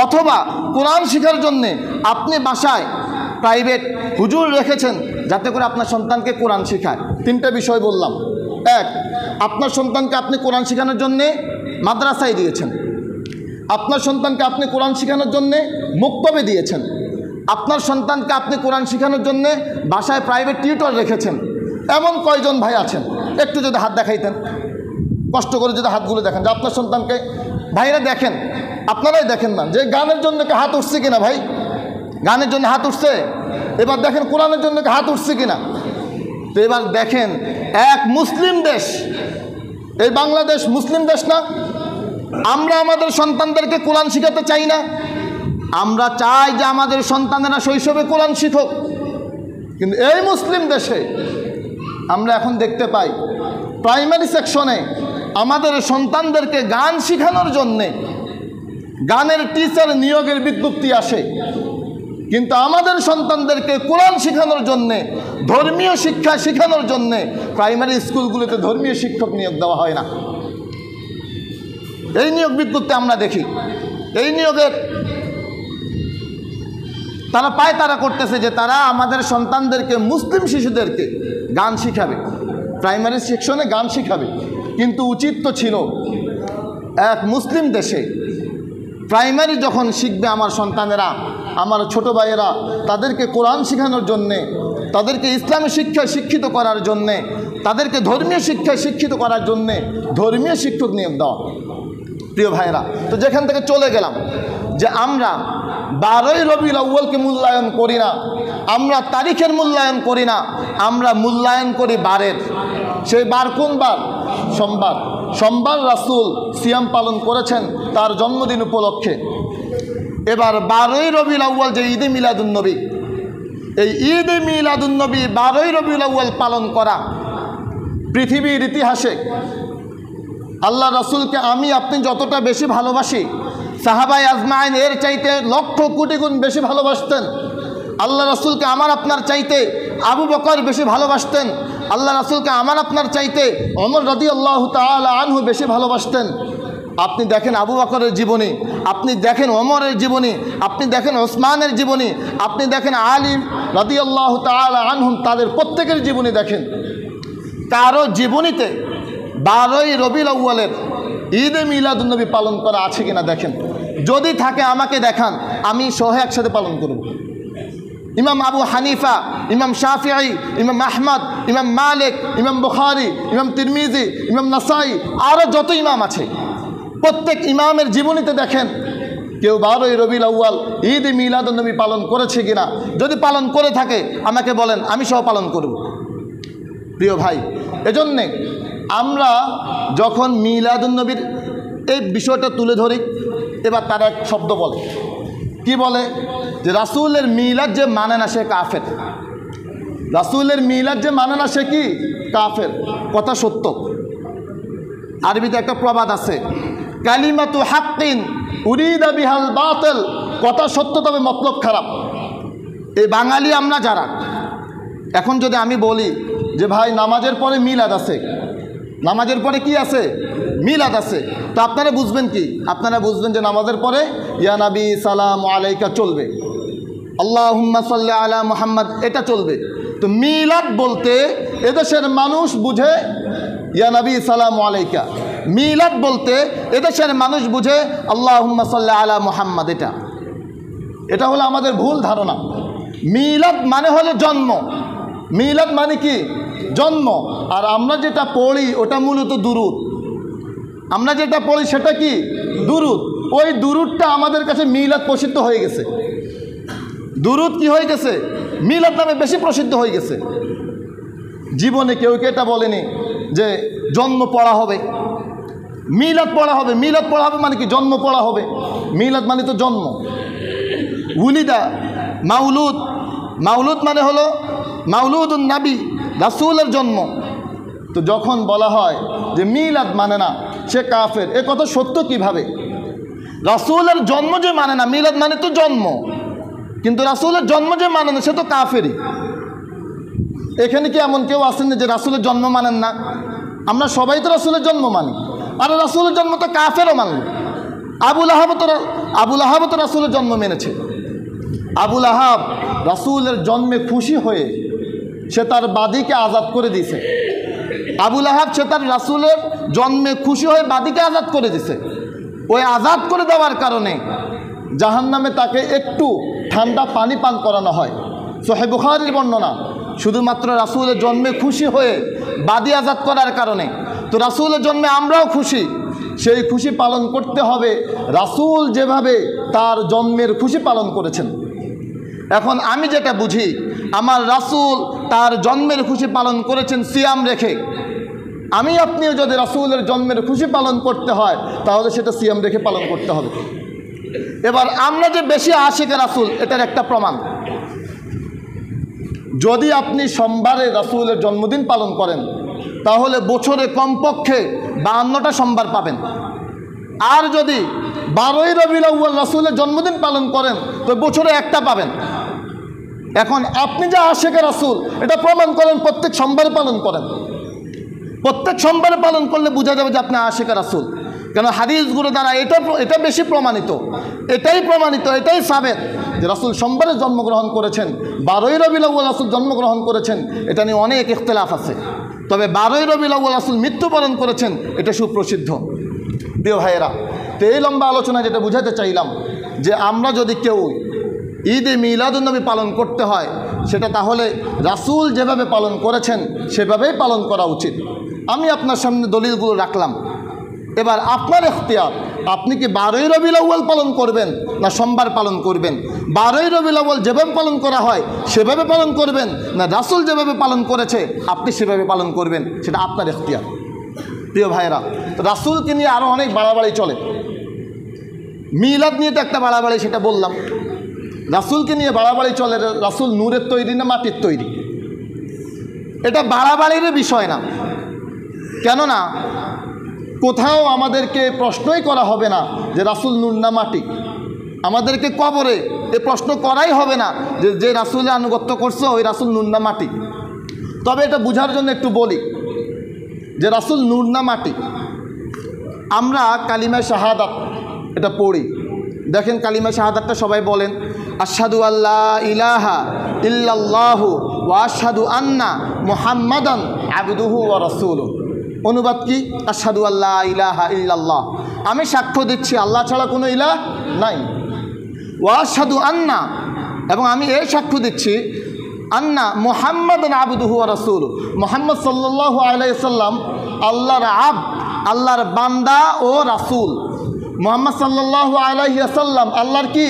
Speaker 1: অথবা কোরআন শেখার জন্যে আপনি বাসায় প্রাইভেট হুজুর রেখেছেন যাতে করে আপনার সন্তানকে কোরআন শেখায়। তিনটা বিষয় বললাম। এক, আপনার সন্তানকে আপনি কোরআন শেখানোর জন্যে মাদ্রাসায় দিয়েছেন, আপনার সন্তানকে আপনি কোরআন শেখানোর জন্যে মুক্তবে দিয়েছেন, আপনার সন্তানকে আপনি কোরআন শেখানোর জন্যে বাসায় প্রাইভেট টিউটর রেখেছেন। এমন কয়জন ভাই আছেন? একটু যদি হাত দেখাইতেন, কষ্ট করে যদি হাতগুলো দেখেন যে আপনার সন্তানকে, ভাইরা দেখেন, আপনারাই দেখেন না যে গানের জন্য কি হাত উঠছে কিনা ভাই? গানের জন্য হাত উঠছে। এবার দেখেন কোরআনের জন্য কি হাত উঠছে কিনা। তো এবার দেখেন, এক মুসলিম দেশ, এই বাংলাদেশ মুসলিম দেশ না? আমরা আমাদের সন্তানদেরকে কোরআন শেখাতে চাই না? আমরা চাই যে আমাদের সন্তানেরা শৈশবে কোরআন শিখুক, কিন্তু এই মুসলিম দেশে আমরা এখন দেখতে পাই প্রাইমারি সেকশনে আমাদের সন্তানদেরকে গান শেখানোর জন্যে গানের টিচার নিয়োগের বিজ্ঞপ্তি আসে, কিন্তু আমাদের সন্তানদেরকে কোরআন শেখানোর জন্যে, ধর্মীয় শিক্ষা শেখানোর জন্যে প্রাইমারি স্কুলগুলোতে ধর্মীয় শিক্ষক নিয়োগ দেওয়া হয় না। এই নিয়োগ বিজ্ঞপ্তি আমরা দেখি, এই নিয়োগের তারা করতেছে যে তারা আমাদের সন্তানদেরকে, মুসলিম শিশুদেরকে গান শিখাবে, প্রাইমারি সেকশনে গান শিখাবে। কিন্তু উচিত তো ছিল এক মুসলিম দেশে প্রাইমারি যখন শিখবে আমার সন্তানেরা, আমার ছোট ভাইয়েরা, তাদেরকে কোরআন শেখানোর জন্যে, তাদেরকে ইসলামী শিক্ষায় শিক্ষিত করার জন্যে, তাদেরকে ধর্মীয় শিক্ষায় শিক্ষিত করার জন্যে ধর্মীয় শিক্ষক নিয়োগ দেওয়া। প্রিয় ভাইয়েরা, তো যেখান থেকে চলে গেলাম যে আমরা 12ই রবিউল আউয়ালকে মূল্যায়ন করি না, আমরা তারিখের মূল্যায়ন করি না, আমরা মূল্যায়ন করি বারের। সেই বার কোন বার? সোমবার। সোমবার রাসূল সিয়াম পালন করেছেন তার জন্মদিন উপলক্ষে। এবার 12ই রবিউল আউয়াল যে ঈদে মিলাদুন্নবী, এই ঈদে মিলাদুন্নবী 12ই রবিউল আউয়াল পালন করা পৃথিবীর ইতিহাসে আল্লাহ রাসূলকে আমি আপনি যতটা বেশি ভালোবাসি, সাহাবায়ে আজমাইন এর চাইতে লক্ষ কোটি গুণ বেশি ভালোবাসতেন। আল্লাহ রাসূলকে আমার আপনার চাইতে আবু বকর বেশি ভালোবাসতেন, আল্লাহ রাসূলকে আমার আপনার চাইতে ওমর রাদিয়াল্লাহু তাআলা আনহু বেশি ভালোবাসতেন। আপনি দেখেন আবু বকরের জীবনী, আপনি দেখেন ওমরের জীবনী, আপনি দেখেন ওসমানের জীবনী, আপনি দেখেন আলী রাদিয়াল্লাহু তাআলা আনহুম, তাদের প্রত্যেকের জীবনী দেখেন। কারো জীবনীতে 12ই রবিউল আউয়ালের ঈদে মিলাদুন্নবী পালন করা আছে কিনা দেখেন। যদি থাকে আমাকে দেখান, আমি সহ একসাথে পালন করব। ইমাম আবু হানিফা, ইমাম শাফিঈ, ইমাম আহমদ, ইমাম মালিক, ইমাম বুখারী, ইমাম তিরমিজি, ইমাম নাসাই, আরও যত ইমাম আছে প্রত্যেক ইমামের জীবনীতে দেখেন কেউ 12ই রবিউল আউয়াল ঈদ মিলাদুন্নবী পালন করেছে কিনা? যদি পালন করে থাকে আমাকে বলেন, আমি সহ পালন করব। প্রিয় ভাই, এজন্যে আমরা যখন মিলাদুন্নবীর এই বিষয়টা তুলে ধরি, এবার তারা এক শব্দ বলে, কি বলে? যে রাসূলের মিলাদ যে মানে না সে কাফের। রাসূলের মিলাদ যে মানে না সে কি? কাফের। কথা সত্য। আরবিতে একটা প্রবাদ আছে, কালিমাতু হাক্কিন উরিদা বিহাল বাতিল। কথা সত্য, তবে মতলব খারাপ। এই বাঙালি আমরা যারা, এখন যদি আমি বলি যে ভাই নামাজের পরে মিলাদ আছে, নামাজের পরে কি আছে? মিলাদ আছে, তো আপনারা বুঝবেন কি? আপনারা বুঝবেন যে নামাজের পরে ইয়া নবী সালাম আলাইকা চলবে, আল্লাহুম্মা সাল্লি আলা মুহাম্মদ এটা চলবে। তো মিলাদ বলতে এদেশের মানুষ বুঝে ইয়া নবী সালাম আলাইকা। মিলাদ বলতে এদেশের মানুষ বুঝে আল্লাহুম্মা সাল্লি আলা মুহাম্মদ। এটা হলো আমাদের ভুল ধারণা। মিলাদ মানে হলো জন্ম। মিলাদ মানে কি? জন্ম। আর আমরা যেটা পড়ি ওটা মূলত দুরূদ। আমরা যেটা পড়ি সেটা কি? দুরূদ। ওই দুরূদটা আমাদের কাছে মিলাদ প্রসিদ্ধ হয়ে গেছে। দুরূদ কি হয়ে গেছে? মিলাদ নামে বেশি প্রসিদ্ধ হয়ে গেছে। জীবনে কেউ এটা বলেনি যে জন্ম পড়া হবে, মিলাদ পড়া হবে। মিলাদ পড়া হবে মানে কি? জন্ম পড়া হবে। মিলাদ মানে তো জন্ম। উলিদা মাউলুদ, মাউলুদ মানে হলো মাউলুদুন নবী, রাসূলের জন্ম। তো যখন বলা হয় যে মিলাদ মানে না সে কাফের, এ কথা সত্য কিভাবে? রাসূলের জন্ম যে মানে না, মিলাদ মানে তো জন্ম, কিন্তু রাসূলের জন্ম যে মানে না সে তো কাফেরই। এখানে কি এমন কেউ আছেন যে রাসূলের জন্ম মানেন না? আমরা সবাই তো রাসূলের জন্ম মানি। আর রাসূলের জন্ম তো কাফেরও মানল। আবুল আহাব তো রাসূলের জন্ম মেনেছে। আবুল আহাব রাসূলের জন্মে খুশি হয়ে সে তার বাদীকে আজাদ করে দিয়েছে। আবুল আহাব সে তার রাসূলের জন্মে খুশি হয়ে বাদীকে আজাদ করে দিয়েছে। ওই আজাদ করে দেওয়ার কারণে জাহান্নামে তাকে একটু ঠান্ডা পানি পান করানো হয়। সহিহ বুখারীর বর্ণনা। শুধুমাত্র রাসূলের জন্মে খুশি হয়ে বাদী আজাদ করার কারণে। তো রাসূলের জন্মে আমরাও খুশি, সেই খুশি পালন করতে হবে রাসূল যেভাবে তার জন্মের খুশি পালন করেছেন। এখন আমি যেটা বুঝি, আমার রাসূল তার জন্মের খুশি পালন করেছেন সিয়াম রেখে। আমি আপনিও যদি রাসূলের জন্মের খুশি পালন করতে হয় তাহলে সেটা সিয়াম রেখে পালন করতে হবে। এবার আমরা যে বেশি আশিকে রাসূল, এটার একটা প্রমাণ, যদি আপনি সোমবারে রাসূলের জন্মদিন পালন করেন তাহলে বছরে কমপক্ষে 52টা সোমবার পাবেন। আর যদি 12ই রবিউল আউয়াল রাসূলের জন্মদিন পালন করেন তো বছরে একটা পাবেন। এখন আপনি যে আশিকে রাসূল এটা প্রমাণ করেন প্রত্যেক সোমবারে পালন করেন। প্রত্যেক সোমবারে পালন করলে বোঝা যাবে যে আপনি আশিকে রাসূল। কেন হাদিসগুলো দ্বারা এটা বেশি প্রমাণিত, এটাই সাবেত যে রাসূল সোমবারে জন্মগ্রহণ করেছেন, 12ই রবিউল আউয়াল রাসূল জন্মগ্রহণ করেছেন। এটা নিয়ে অনেক ইখতিলাফ আছে, তবে 12ই রবিউল আউয়াল রাসূল মৃত্যুবরণ করেছেন এটা সুপ্রসিদ্ধ। প্রিয় ভাইয়েরা, তো এই লম্বা আলোচনা যেটা বুঝাতে চাইলাম যে আমরা যদি কেউ ঈদে মিলাদুন্নবী পালন করতে হয় সেটা তাহলে রাসূল যেভাবে পালন করেছেন সেভাবেই পালন করা উচিত। আমি আপনার সামনে দলিলগুলো রাখলাম। এবার আপনার ইখতিয়ার, আপনি কি 12ই রবিউল আউয়াল পালন করবেন না সোমবার পালন করবেন? 12ই রবিউল আউয়াল যেভাবে পালন করা হয় সেভাবে পালন করবেন না রাসূল যেভাবে পালন করেছে আপনি সেভাবে পালন করবেন? সেটা আপনার ইখতিয়ার। প্রিয় ভাইয়েরা, রাসূলকে নিয়ে আরও অনেক বাড়াবাড়ি চলে। মিলাদ নিয়ে তো একটা বাড়াবাড়ি, সেটা বললাম। রাসূলকে নিয়ে বাড়াবাড়ি চলে, রাসূল নূরের তৈরি না মাটির তৈরি? এটা বাড়াবাড়ির বিষয় না। কেননা কোথাও আমাদেরকে প্রশ্নই করা হবে না যে রাসূল নূর না মাটি। আমাদেরকে কবরে এ প্রশ্ন করাই হবে না যে রাসূলের আনুগত্য করছো ওই রাসূল নূর না মাটি। তবে এটা বোঝার জন্য একটু বলি যে রাসূল নূর না মাটি। আমরা কালিমা শাহাদাত এটা পড়ি, দেখেন কালিমা শাহাদাতটা সবাই বলেন, আশহাদু আল্লা ইলাহা ইল্লাল্লাহু ওয়া আশহাদু আন্না মুহাম্মাদান আবদুহু ওয়া রাসূলুহু। অনুবাদ কি? আশহাদু আল্লা ইলাহা ইল্লাল্লাহ, আমি সাক্ষ্য দিচ্ছি আল্লাহ ছাড়া কোনো ইলাহ নাই। ওয়া আশহাদু আন্না, এবং আমি এই সাক্ষ্য দিচ্ছি আন্না মুহাম্মাদান আবদুহু ওয়া রাসূলুহু, মুহাম্মদ সাল্লাল্লাহু আলাইহি সাল্লাম আল্লাহর আবদ, আল্লাহর বান্দা ও রাসূল। মুহাম্মদ সাল্লাল্লাহু আলাইহি ওয়াসাল্লাম আল্লাহর কি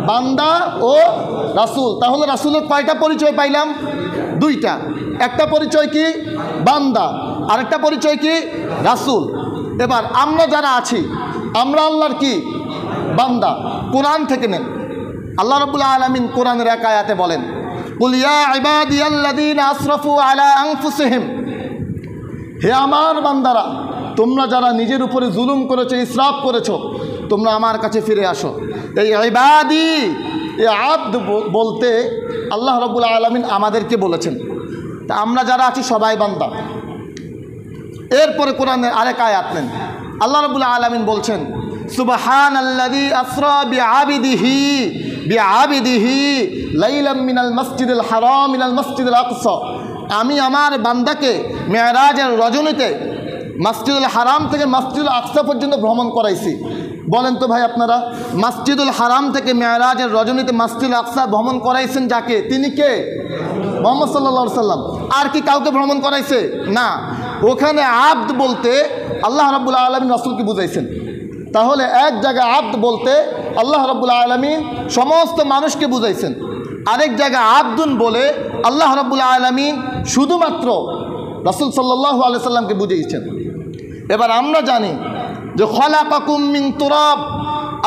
Speaker 1: বান্দা ও রাসূল। তাহলে রাসূলের কয়টা পরিচয় পাইলাম? দুইটা। একটা পরিচয় কি বান্দা, আরেকটা পরিচয় কি রাসূল। এবার আমরা যারা আছি আমরা আল্লাহর কি বান্দা। কোরআন থেকে নেন, আল্লাহ রাব্বুল আলামিন কোরআনের এক আয়াতে বলেন, কুল ইয়া ইবাদিয়াল্লাযীনা আসরাফু আলা আনফুসিহিম, হে আমার বান্দারা, তোমরা যারা নিজের উপরে জুলুম করেছো, ইসরাফ করেছো, তোমরা আমার কাছে ফিরে আসো। এই ইবাদি, এই আব্দ বলতে আল্লাহ রাব্বুল আলামিন আমাদেরকে বলেছেন। তা আমরা যারা আছি সবাই বান্দা। এরপরে কোরআনের আরেক আয়াত নেন, আল্লাহ রাব্বুল আলামিন বলছেন, সুবহানাল্লাযী আসরা বিআবিদিহি লাইলাম মিনাল মাসজিদিল হারাম ইলাল মাসজিদিল আকসা। আমি আমার বান্দাকে মেরাজের রজনীতে মসজিদুল হারাম থেকে মসজিদুল আকসা পর্যন্ত ভ্রমণ করাইছি। বলেন তো ভাই আপনারা, মসজিদুল হারাম থেকে মেরাজের রজনীতে মসজিদুল আকসা ভ্রমণ করাইছেন যাকে, তিনি কে? মুহাম্মদ সাল্লাল্লাহু আলাইহি সাল্লাম। আর কি কাউকে ভ্রমণ করাইছে? না। ওখানে আব্দ বলতে আল্লাহ রাব্বুল আলামিন রাসূলকে বুঝাইছেন। তাহলে এক জায়গায় আব্দ বলতে আল্লাহ রাব্বুল আলামিন সমস্ত মানুষকে বুঝাইছেন, আরেক জায়গায় আব্দুন বলে আল্লাহ রাব্বুল আলামিন শুধুমাত্র রাসূল সাল্লাল্লাহু আলাইহি সাল্লামকে বুঝিয়েছেন। এবার আমরা জানি যে খলাকাকুম মিন তুরাব,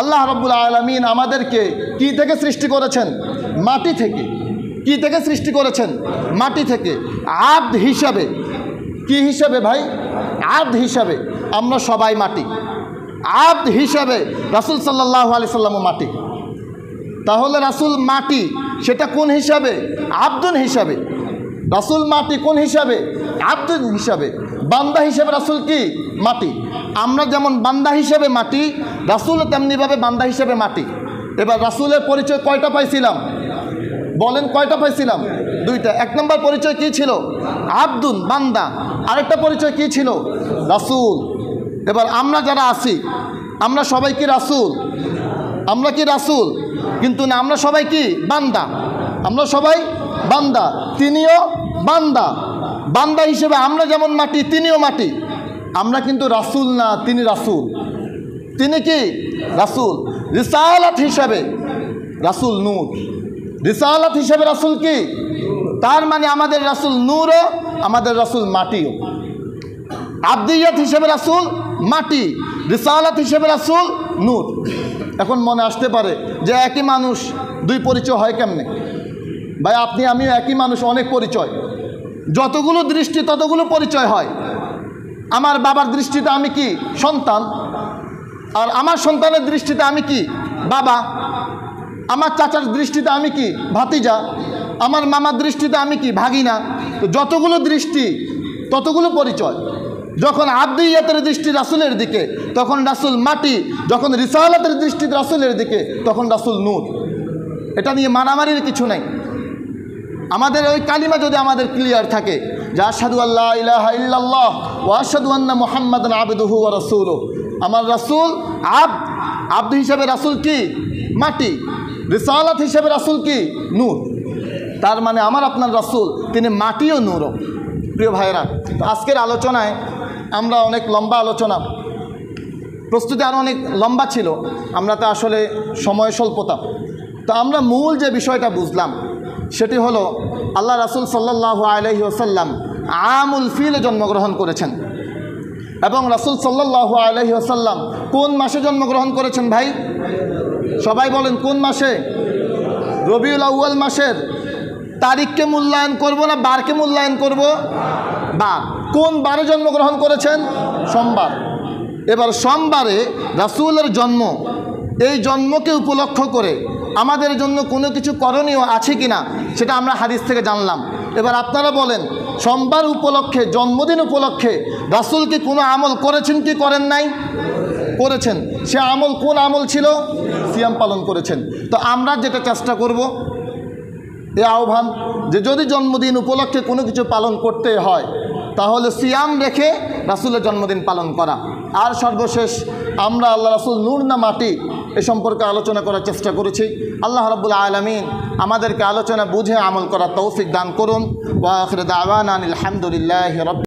Speaker 1: আল্লাহ রাব্বুল আলামিন আমাদেরকে কি থেকে সৃষ্টি করেছেন? মাটি থেকে। কি থেকে সৃষ্টি করেছেন? মাটি থেকে। আব্দ হিসাবে, কি হিসাবে ভাই? আব্দ হিসাবে আমরা সবাই মাটি। আব্দ হিসাবে রাসূল সাল্লাল্লাহু আলাইহি সাল্লামও মাটি। তাহলে রাসূল মাটি, সেটা কোন হিসাবে? আব্দুন হিসাবে। রাসূল মাটি কোন হিসাবে? আব্দুন হিসাবে। বান্দা হিসাবে রাসূল কি? মাটি। আমরা যেমন বান্দা হিসাবে মাটি, রাসূল তেমনিভাবে বান্দা হিসাবে মাটি। এবার রাসূলের পরিচয় কয়টা পাইছিলাম? বলেন কয়টা পাইছিলাম? দুইটা। এক নম্বর পরিচয় কি ছিল? আব্দুন, বান্দা। আরেকটা পরিচয় কি ছিল? রাসূল। এবার আমরা যারা আছি আমরা সবাই কি রাসূল? আমরা কি রাসূল? কিন্তু না, আমরা সবাই কি বান্দা। আমরা সবাই বান্দা, তিনিও বান্দা। বান্দা হিসেবে আমরা যেমন মাটি, তিনিও মাটি। আমরা কিন্তু রাসূল না, তিনি রাসূল। তিনি কি? রাসূল। রিসালাত হিসাবে রাসূল নূর। রিসালাত হিসাবে রাসূল কি? তার মানে আমাদের রাসূল নূরও, আমাদের রাসূল মাটিও। আব্দিয়াত হিসেবে রাসূল মাটি, রিসালাত হিসেবে রাসূল নূর। এখন মনে আসতে পারে যে একই মানুষ দুই পরিচয় হয় কেমনে? ভাই আপনি আমিও একই মানুষ, অনেক পরিচয়। যতগুলো দৃষ্টি ততগুলো পরিচয় হয়। আমার বাবার দৃষ্টিতে আমি কি? সন্তান। আর আমার সন্তানের দৃষ্টিতে আমি কি? বাবা। আমার চাচার দৃষ্টিতে আমি কি? ভাতিজা। আমার মামার দৃষ্টিতে আমি কি? ভাগিনা। তো যতগুলো দৃষ্টি ততগুলো পরিচয়। যখন আব্দিয়াতের দৃষ্টি রাসূলের দিকে তখন রাসূল মাটি, যখন রিসালাতের দৃষ্টি রাসূলের দিকে তখন রাসূল নূর। এটা নিয়ে মারামারির কিছু নেই। আমাদের ওই কালিমা যদি আমাদের ক্লিয়ার থাকে যে আশহাদু আল্লা ইলাহা ইল্লাল্লাহ ওয়া আশহাদু আন্না মুহাম্মাদান আবদুহু ওয়া রাসূলুহু। আমার রাসূল আব্দ হিসাবে রাসূল কি? মাটি। রিসালাত হিসাবে রাসূল কি? নূর। তার মানে আমার আপনার রাসূল তিনি মাটিও নূরও। প্রিয় ভাইয়েরা, তো আজকের আলোচনায় আমরা অনেক লম্বা আলোচনা, প্রস্তুতি আরও অনেক লম্বা ছিল, আমরা তো আসলে সময় স্বল্পতা। তো আমরা মূল যে বিষয়টা বুঝলাম সেটি হলো আল্লাহ রাসূল সাল্লাল্লাহু আলাইহি ওয়াসাল্লাম আমুল ফিলে জন্মগ্রহণ করেছেন। এবং রাসূল সাল্লাল্লাহু আলাইহি ওয়াসাল্লাম কোন মাসে জন্মগ্রহণ করেছেন ভাই? সবাই বলেন কোন মাসে? রবিউল আউয়াল মাসের। তারিখকে মূল্যায়ন করব না বারকে মূল্যায়ন করব? বার। কোন বারে জন্মগ্রহণ করেছেন? সোমবার। এবার সোমবারে রাসূলের জন্ম, এই জন্মকে উপলক্ষ করে আমাদের জন্য কোনো কিছু করণীয় আছে কিনা সেটা আমরা হাদিস থেকে জানলাম। এবার আপনারা বলেন, সোমবার উপলক্ষে, জন্মদিন উপলক্ষে রাসূল কি কোনো আমল করেছেন কি করেন নাই? করেছেন। সে আমল কোন আমল ছিল? সিয়াম পালন করেছেন। তো আমরা যেটা চেষ্টা করব, এ আহ্বান যে যদি জন্মদিন উপলক্ষে কোনো কিছু পালন করতে হয় তাহলে সিয়াম রেখে রাসূলের জন্মদিন পালন করা। আর সর্বশেষ আমরা আল্লাহ রাসূল নূর না মাটি এ সম্পর্কে আলোচনা করার চেষ্টা করেছি। আল্লাহ রাব্বুল আলামিন আমাদেরকে আলোচনা বুঝে আমল করার তৌফিক দান করুন। ওয়া আখিরু দাওয়ানা আলহামদুলিল্লাহি রাব্বিল